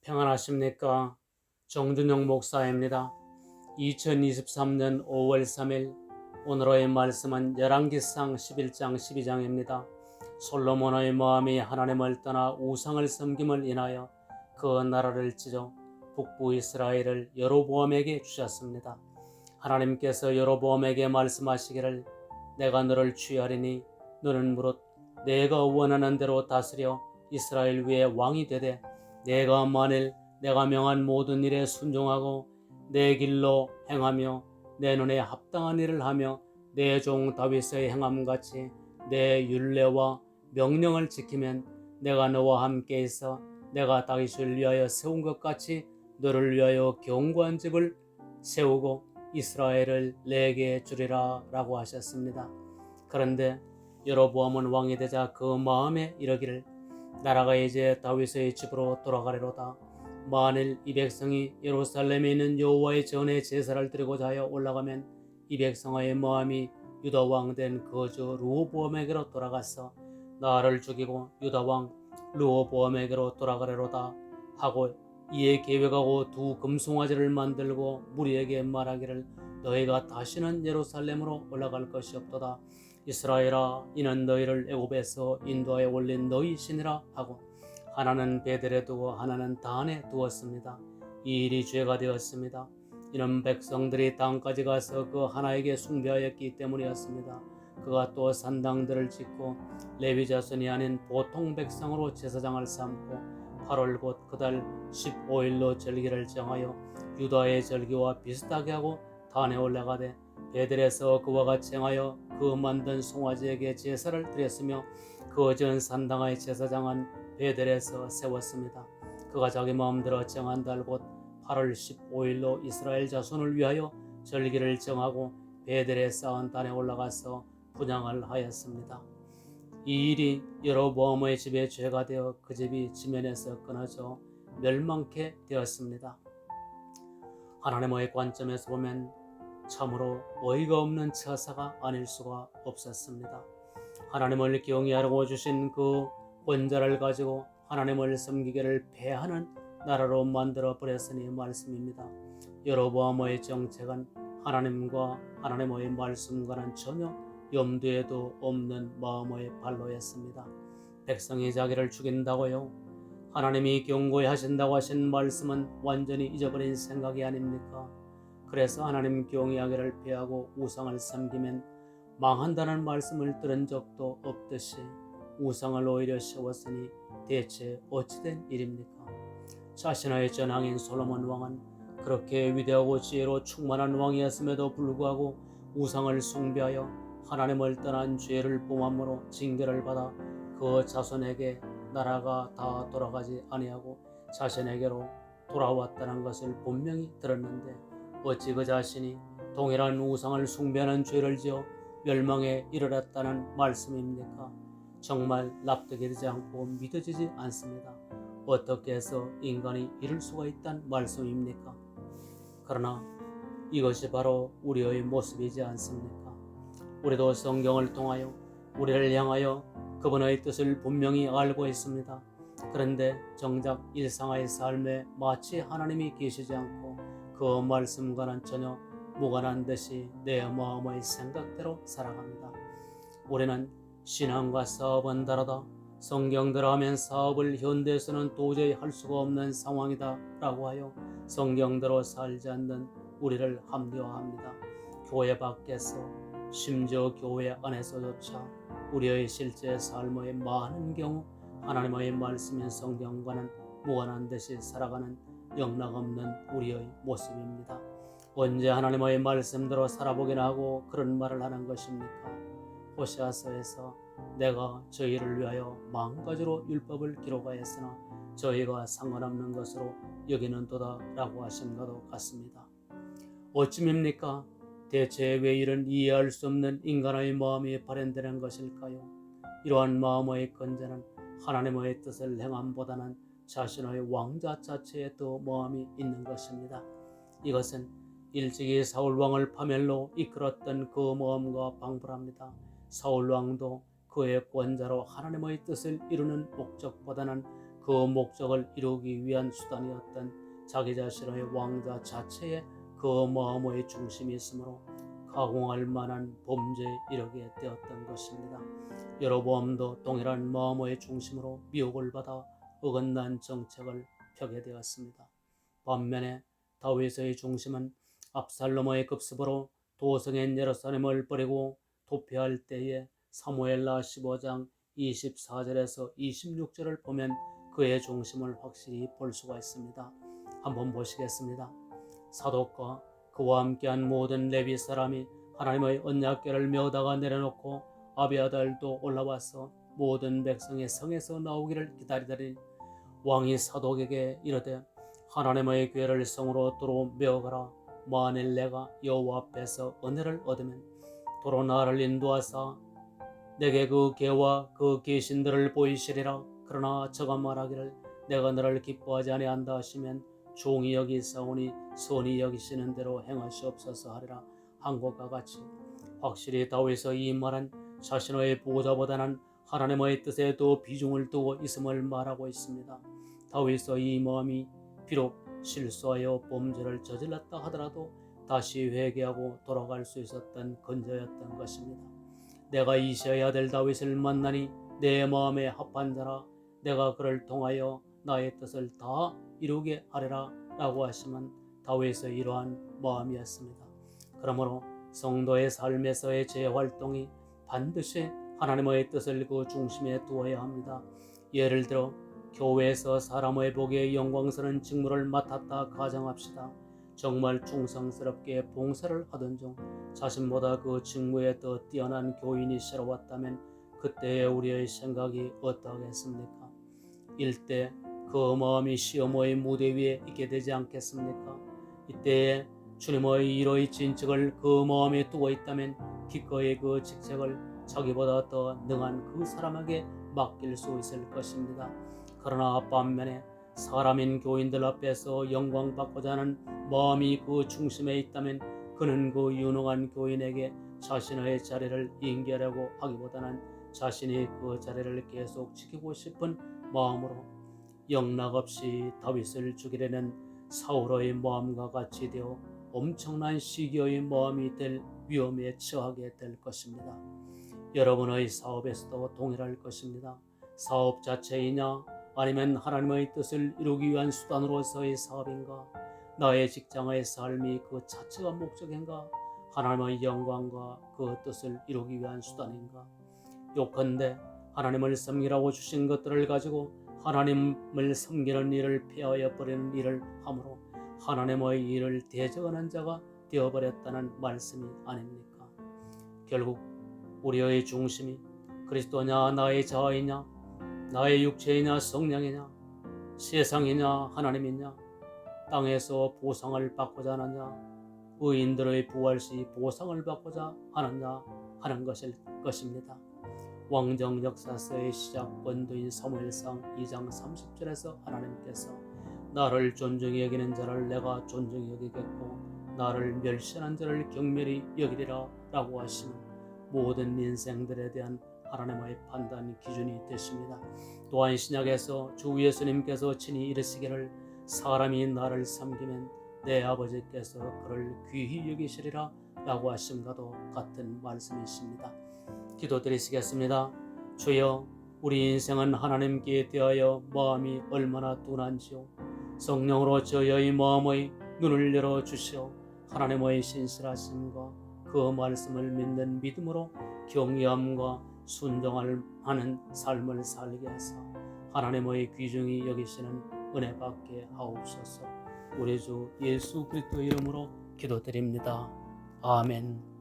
평안하십니까? 정준영 목사입니다. 2023년 5월 3일 오늘의 말씀은 열왕기상 11장 12장입니다. 솔로몬의 마음이 하나님을 떠나 우상을 섬김을 인하여 그 나라를 찢어 북부 이스라엘을 여로보암에게 주셨습니다. 하나님께서 여로보암에게 말씀하시기를 내가 너를 취하리니 너는 무릇 내가 원하는 대로 다스려 이스라엘 위에 왕이 되되 내가 만일 내가 명한 모든 일에 순종하고 내 길로 행하며 내 눈에 합당한 일을 하며 내 종 다윗의 행함같이 내 율례와 명령을 지키면 내가 너와 함께 있어 내가 다윗을 위하여 세운 것 같이 너를 위하여 견고한 집을 세우고 이스라엘을 내게 주리라 라고 하셨습니다. 그런데 여로보암은 왕이 되자 그 마음에 이르기를 나라가 이제 다윗의 집으로 돌아가리로다. 만일 이 백성이 예루살렘에 있는 여호와의 전에 제사를 드리고자 하여 올라가면 이 백성의 마음이 유다 왕 된 거저 르호보암에게로 돌아가서 나를 죽이고 유다 왕 르호보암에게로 돌아가리로다 하고 이에 계획하고 두 금송아지를 만들고 무리에게 말하기를 너희가 다시는 예루살렘으로 올라갈 것이 없도다. 이스라엘아 이는 너희를 애굽에서 인도하여 올린 너희 신이라 하고 하나는 베델에 두고 하나는 단에 두었습니다. 이 일이 죄가 되었습니다. 이는 백성들이 땅까지 가서 그 하나에게 숭배하였기 때문이었습니다. 그가 또 산당들을 짓고 레위 자손이 아닌 보통 백성으로 제사장을 삼고 8월 곧 그달 15일로 절기를 정하여 유다의 절기와 비슷하게 하고 단에 올라가되 베델에서 그와 같이 행하여 그 만든 송아지에게 제사를 드렸으며 그 전 산당의 제사장은 베델에서 세웠습니다. 그가 자기 마음대로 정한 달 곧 8월 15일로 이스라엘 자손을 위하여 절기를 정하고 베델에 쌓은 단에 올라가서 분향을 하였습니다. 이 일이 여로보암의 집에 죄가 되어 그 집이 지면에서 끊어져 멸망케 되었습니다. 하나님의 관점에서 보면 참으로 어이가 없는 처사가 아닐 수가 없었습니다. 하나님을 경외하라고 주신 그 권자를 가지고 하나님을 섬기기를 배하는 나라로 만들어 버렸으니 말씀입니다. 여로보암의 정책은 하나님과 하나님의 말씀과는 전혀 염두에도 없는 마음의 발로였습니다. 백성이 자기를 죽인다고요? 하나님이 경고히 하신다고 하신 말씀은 완전히 잊어버린 생각이 아닙니까? 그래서 하나님 경외하기를 피하고 우상을 섬기면 망한다는 말씀을 들은 적도 없듯이 우상을 오히려 세웠으니 대체 어찌된 일입니까? 자신의 전왕인 솔로몬 왕은 그렇게 위대하고 지혜로 충만한 왕이었음에도 불구하고 우상을 숭배하여 하나님을 떠난 죄를 범함으로 징계를 받아 그 자손에게 나라가 다 돌아가지 아니하고 자신에게로 돌아왔다는 것을 분명히 들었는데 어찌 그 자신이 동일한 우상을 숭배하는 죄를 지어 멸망에 이르렀다는 말씀입니까? 정말 납득이 되지 않고 믿어지지 않습니다. 어떻게 해서 인간이 이럴 수가 있단 말씀입니까? 그러나 이것이 바로 우리의 모습이지 않습니까? 우리도 성경을 통하여 우리를 향하여 그분의 뜻을 분명히 알고 있습니다. 그런데 정작 일상의 삶에 마치 하나님이 계시지 않고 그 말씀과는 전혀 무관한 듯이 내 마음의 생각대로 살아갑니다. 우리는 신앙과 사업은 다르다. 성경대로 하면 사업을 현대에서는 도저히 할 수가 없는 상황이다 라고 하여 성경대로 살지 않는 우리를 합리화합니다. 교회 밖에서 심지어 교회 안에서조차 우리의 실제 삶의 많은 경우 하나님의 말씀인 성경과는 무관한 듯이 살아가는 영락없는 우리의 모습입니다. 언제 하나님의 말씀대로 살아보기나 하고 그런 말을 하는 것입니까? 호세아서에서 내가 저희를 위하여 만가지로 율법을 기록하였으나 저희가 상관없는 것으로 여기는도다 라고 하신 것도 같습니다. 어찌입니까? 대체 왜 이런 이해할 수 없는 인간의 마음이 발현되는 것일까요? 이러한 마음의 건재는 하나님의 뜻을 행함보다는 자신의 왕자 자체에 더 마음이 있는 것입니다. 이것은 일찍이 사울왕을 파멸로 이끌었던 그 마음과 방불합니다. 사울왕도 그의 권자로 하나님의 뜻을 이루는 목적보다는 그 목적을 이루기 위한 수단이었던 자기 자신의 왕자 자체에 그 마음의 중심이 있으므로 가공할 만한 범죄에 이르게 되었던 것입니다. 여로보암도 동일한 마음의 중심으로 미혹을 받아 어긋난 정책을 펴게 되었습니다. 반면에 다윗의 중심은 압살롬의 급습으로 도성인 예루살렘을 버리고 도피할 때에 사무엘하 15장 24절에서 26절을 보면 그의 중심을 확실히 볼 수가 있습니다. 한번 보시겠습니다. 사독과 그와 함께한 모든 레위 사람이 하나님의 언약궤를 메어다가 내려놓고 아비아달도 올라와서 모든 백성의 성에서 나오기를 기다리더니 왕이 사독에게 이르되 하나님의 궤를 성으로 도로 메어가라. 만일 내가 여호와 앞에서 은혜를 얻으면 도로 나를 인도하사 내게 그 궤와 그 계신들을 보이시리라. 그러나 저가 말하기를 내가 너를 기뻐하지 아니한다 하시면 종이 여기사오니 선히 여기시는 대로 행하시옵소서 하리라 한 것과 같이 확실히 다윗의 이 말은 자신의 보호자보다는 하나님의 뜻에 더 비중을 두고 있음을 말하고 있습니다. 다윗의 이 마음이 비록 실수하여 범죄를 저질렀다 하더라도 다시 회개하고 돌아갈 수 있었던 근저였던 것입니다. 내가 이새의 아들 다윗을 만나니 내 마음에 합한 자라. 내가 그를 통하여 나의 뜻을 다 이루게 하리라 라고 하시면 다윗의 이러한 마음이었습니다. 그러므로 성도의 삶에서의 재활동이 반드시 하나님의 뜻을 그 중심에 두어야 합니다. 예를 들어 교회에서 사람의 보기에 영광스러운 직무를 맡았다 가정합시다. 정말 충성스럽게 봉사를 하던 중 자신보다 그 직무에 더 뛰어난 교인이 새로웠다면 그때의 우리의 생각이 어떠하겠습니까? 일대 그 마음이 시험의 무대 위에 있게 되지 않겠습니까? 이때에 주님의 일의 진측을 그 마음에 두고 있다면 기꺼이 그 직책을 자기보다 더 능한 그 사람에게 맡길 수 있을 것입니다. 그러나 반면에 사람인 교인들 앞에서 영광받고자 하는 마음이 그 중심에 있다면 그는 그 유능한 교인에게 자신의 자리를 인계하려고 하기보다는 자신이 그 자리를 계속 지키고 싶은 마음으로 영락없이 다윗을 죽이려는 사울의 마음과 같이 되어 엄청난 시기의 마음이 될 위험에 처하게 될 것입니다. 여러분의 사업에서도 동일할 것입니다. 사업 자체이냐 아니면 하나님의 뜻을 이루기 위한 수단으로서의 사업인가? 나의 직장의 삶이 그 자체가 목적인가? 하나님의 영광과 그 뜻을 이루기 위한 수단인가? 요컨대 하나님을 섬기라고 주신 것들을 가지고 하나님을 섬기는 일을 폐하여 버리는 일을 함으로 하나님의 일을 대적하는 자가 되어버렸다는 말씀이 아닙니까? 결국 우리의 중심이 그리스도냐 나의 자아이냐 나의 육체이냐 성령이냐 세상이냐 하나님이냐 땅에서 보상을 받고자 하느냐 의인들의 부활시 보상을 받고자 하느냐 하는 것일 것입니다. 왕정 역사서의 시작 원도인 사무엘상 2장 30절에서 하나님께서 나를 존중히 여기는 자를 내가 존중히 여기겠고 나를 멸시하는 자를 경멸히 여기리라 라고 하시는 모든 인생들에 대한 하나님의 판단 기준이 되십니다. 또한 신약에서 주 예수님께서 친히 이르시기를 사람이 나를 섬기면 내 아버지께서 그를 귀히 여기시리라 라고 하심과도 같은 말씀이십니다. 기도드리시겠습니다. 주여 우리 인생은 하나님께 대하여 마음이 얼마나 둔한지요. 성령으로 저의 마음의 눈을 열어주시어 하나님의 신실하심과 그 말씀을 믿는 믿음으로 경외함과 순종을 하는 삶을 살게 하사 하나님의 귀중히 여기시는 은혜 받게 하옵소서. 우리 주 예수 그리스도 이름으로 기도드립니다. 아멘.